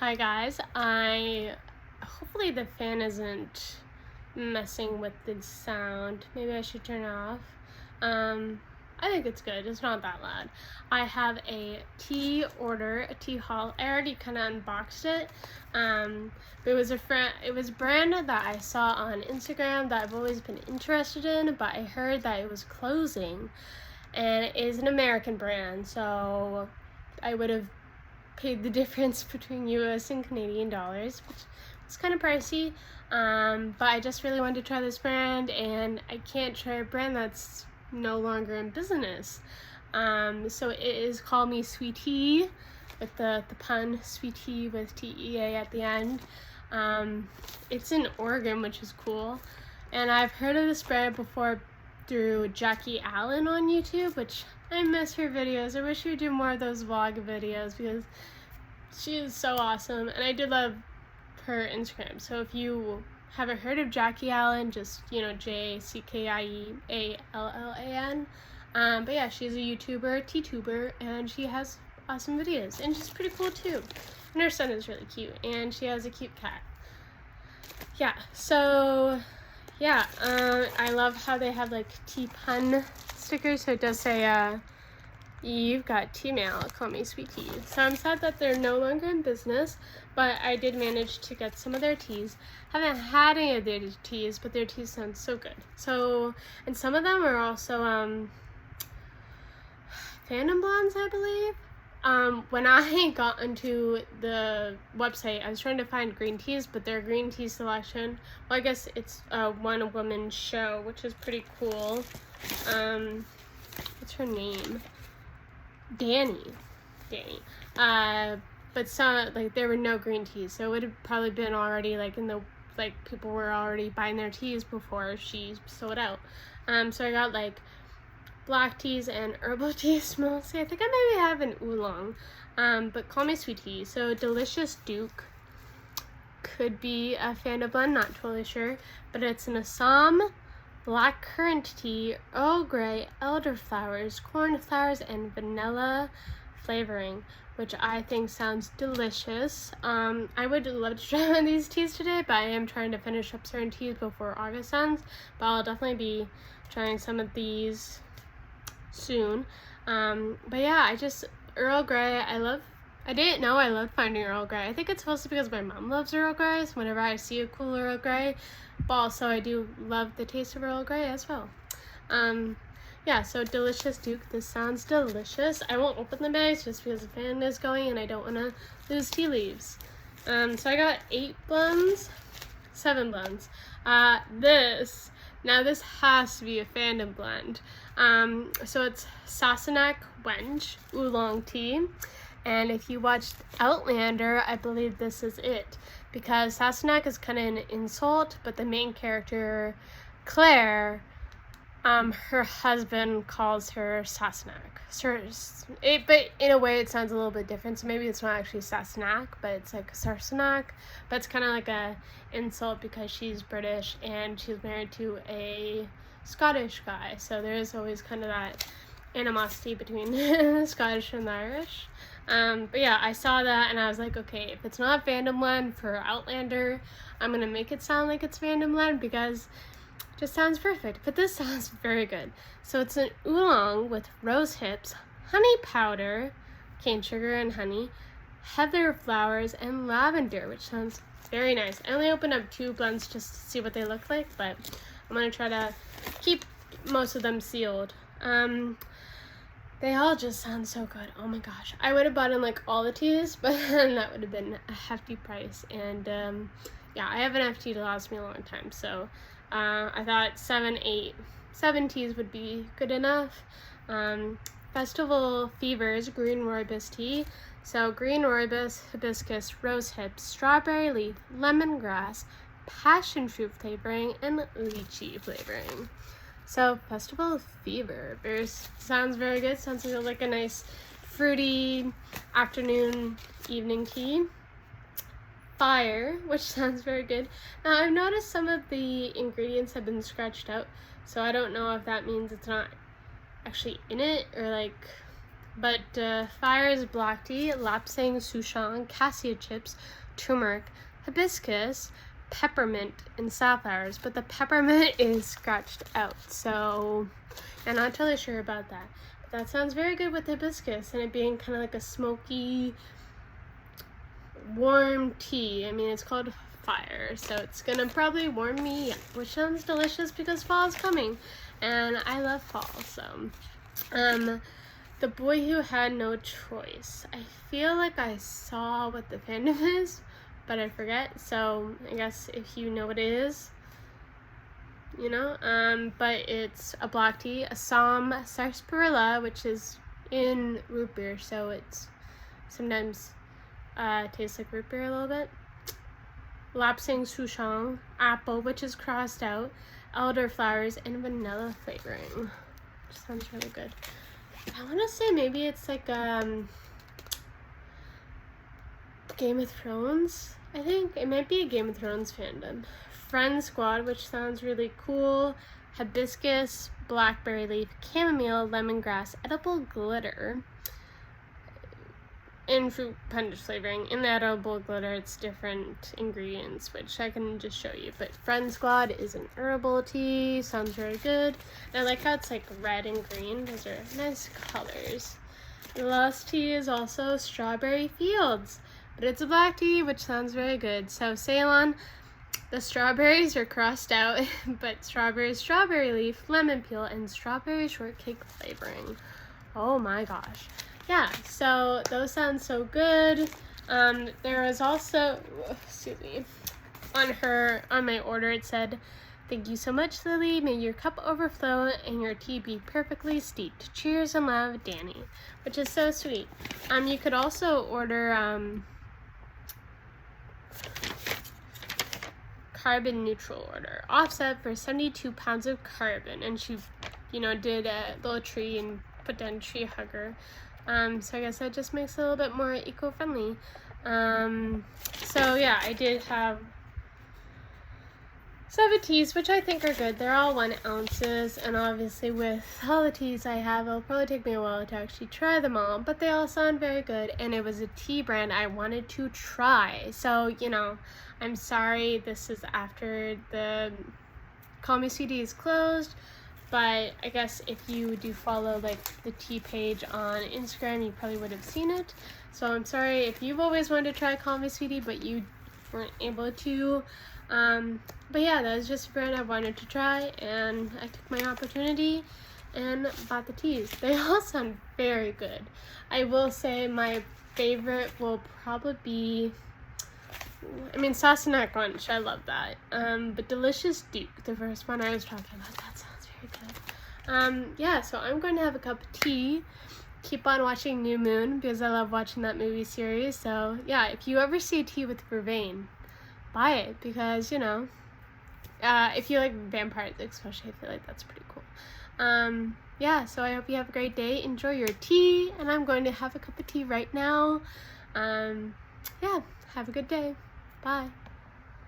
Hi guys, hopefully the fan isn't messing with the sound. Maybe I should turn it off. I think it's good. It's not that loud. I have a tea order, a tea haul. I already kind of unboxed it. But it was a brand that I saw on Instagram that I've always been interested in, but I heard that it was closing. And it is an American brand, so I would have paid the difference between US and Canadian dollars, which is kind of pricey, but I just really wanted to try this brand, and I can't try a brand that's no longer in business. So it is called me Sweetea, with the pun, Sweetea with T-E-A at the end. It's in Oregon, which is cool, and I've heard of this brand before through Jackie Allen on YouTube, which I miss her videos. I wish she would do more of those vlog videos because she is so awesome, and I did love her Instagram. So if you haven't heard of Jackie Allen, just, JCKIEALLAN. But yeah, she's a YouTuber, T-tuber, and she has awesome videos, and she's pretty cool too. And her son is really cute, and she has a cute cat. Yeah, so yeah, I love how they have like T-pun stickers, so it does say, you've got tea mail, call me Sweetea. So I'm sad that they're no longer in business, but I did manage to get some of their teas. Haven't had any of their teas, but their teas sound so good. So, and some of them are also, Phantom Blondes, I believe. When I got onto the website, I was trying to find green teas, but their green tea selection, well, I guess it's a one-woman show, which is pretty cool. What's her name? Danny. But some, like, there were no green teas, so it would have probably been already, people were already buying their teas before she sold out. So I got, black teas and herbal teas mostly. I think I maybe have an oolong, but call me Sweetea. So Delicious Duke could be a Fanta blend, not totally sure, but it's an Assam black currant tea, Earl Grey, elderflowers, cornflowers, and vanilla flavoring, which I think sounds delicious. I would love to try one of these teas today, but I am trying to finish up certain teas before August ends, but I'll definitely be trying some of these soon. But yeah, Earl Grey, I didn't know I loved finding Earl Grey. I think it's mostly because my mom loves Earl Grey, so whenever I see a cool Earl Grey, but also I do love the taste of Earl Grey as well. Yeah, so Delicious Duke, this sounds delicious. I won't open the bags just because the fan is going and I don't want to lose tea leaves. So I got 7 blends. This has to be a fandom blend. So it's Sassenach Wench Oolong Tea. And if you watched Outlander, I believe this is it. Because Sassenach is kind of an insult, but the main character, Claire, her husband calls her Sassenach. But in a way it sounds a little bit different, so maybe it's not actually Sassenach, but it's like Sassenach. But it's kind of like a insult because she's British and she's married to a Scottish guy, so there is always kind of that animosity between the Scottish and the Irish. But yeah, I saw that and I was like, okay, if it's not Fandom Blend for Outlander, I'm gonna make it sound like it's Fandom Blend because it just sounds perfect. But this sounds very good. So it's an oolong with rose hips, honey powder, cane sugar and honey, heather flowers, and lavender, which sounds very nice. I only opened up 2 blends just to see what they look like, but I'm gonna try to keep most of them sealed. They all just sound so good. Oh my gosh. I would have bought in all the teas, but that would have been a hefty price. And yeah, I have enough tea to last me a long time. So I thought 7 teas would be good enough. Festival Fever's Green Rooibos Tea. So green rooibos, hibiscus, rose hips, strawberry leaf, lemongrass, passion fruit flavoring, and lychee flavoring. So Festival Fever sounds very good. Sounds like a nice fruity afternoon, evening tea. Fire, which sounds very good. Now I've noticed some of the ingredients have been scratched out, so I don't know if that means it's not actually in it or But fire is black tea, lapsang souchong, cassia chips, turmeric, hibiscus, peppermint, and safflowers. But the peppermint is scratched out, so I'm not totally sure about that. But that sounds very good with hibiscus and it being kind of like a smoky, warm tea. I mean, it's called fire, so it's gonna probably warm me up, which sounds delicious because fall is coming and I love fall. So The Boy Who Had No Choice. I feel like I saw what the fandom is, but I forget, so I guess if you know what it is, you know. But it's a black tea, Assam sarsaparilla, which is in root beer, so it's sometimes tastes like root beer a little bit. Lapsang souchong, apple, which is crossed out, elderflowers, and vanilla flavoring. Which sounds really good. I want to say maybe it's like Game of Thrones. I think it might be a Game of Thrones fandom. Friend Squad, which sounds really cool. Hibiscus, blackberry leaf, chamomile, lemongrass, edible glitter, and fruit punch flavoring. In the edible glitter, it's different ingredients, which I can just show you. But Friend Squad is an herbal tea. Sounds very good. And I like how it's like red and green. Those are nice colors. The last tea is also Strawberry Fields, but it's a black tea, which sounds very good. So Ceylon, the strawberries are crossed out, but strawberry leaf, lemon peel, and strawberry shortcake flavoring. Oh my gosh. Yeah, so those sound so good. There was also, excuse me, on my order it said, "Thank you so much, Lily. May your cup overflow and your tea be perfectly steeped. Cheers and love, Danny," which is so sweet. You could also order carbon neutral order, offset for 72 pounds of carbon, and she, did a little tree and put down a tree hugger. So I guess that just makes it a little bit more eco-friendly. So yeah, I did have 7 teas, which I think are good. They're all 1 ounces, and obviously with all the teas I have, it'll probably take me a while to actually try them all, but they all sound very good, and it was a tea brand I wanted to try. So, I'm sorry this is after the Call Me Sweetea is closed, but I guess if you do follow like the tea page on Instagram, you probably would have seen it. So I'm sorry if you've always wanted to try Call Me Sweetea, but you weren't able to. But yeah, that was just a brand I wanted to try, and I took my opportunity and bought the teas. They all sound very good. I will say my favorite will probably be, Sassenach Lunch, I love that. But Delicious Duke, the first one I was talking about, that sounds very good. Yeah, so I'm going to have a cup of tea, keep on watching New Moon, because I love watching that movie series. So yeah, if you ever see a tea with vervain, buy it, because, if you like vampires especially, I feel like that's pretty cool. Yeah, so I hope you have a great day. Enjoy your tea, and I'm going to have a cup of tea right now. Yeah, have a good day. Bye.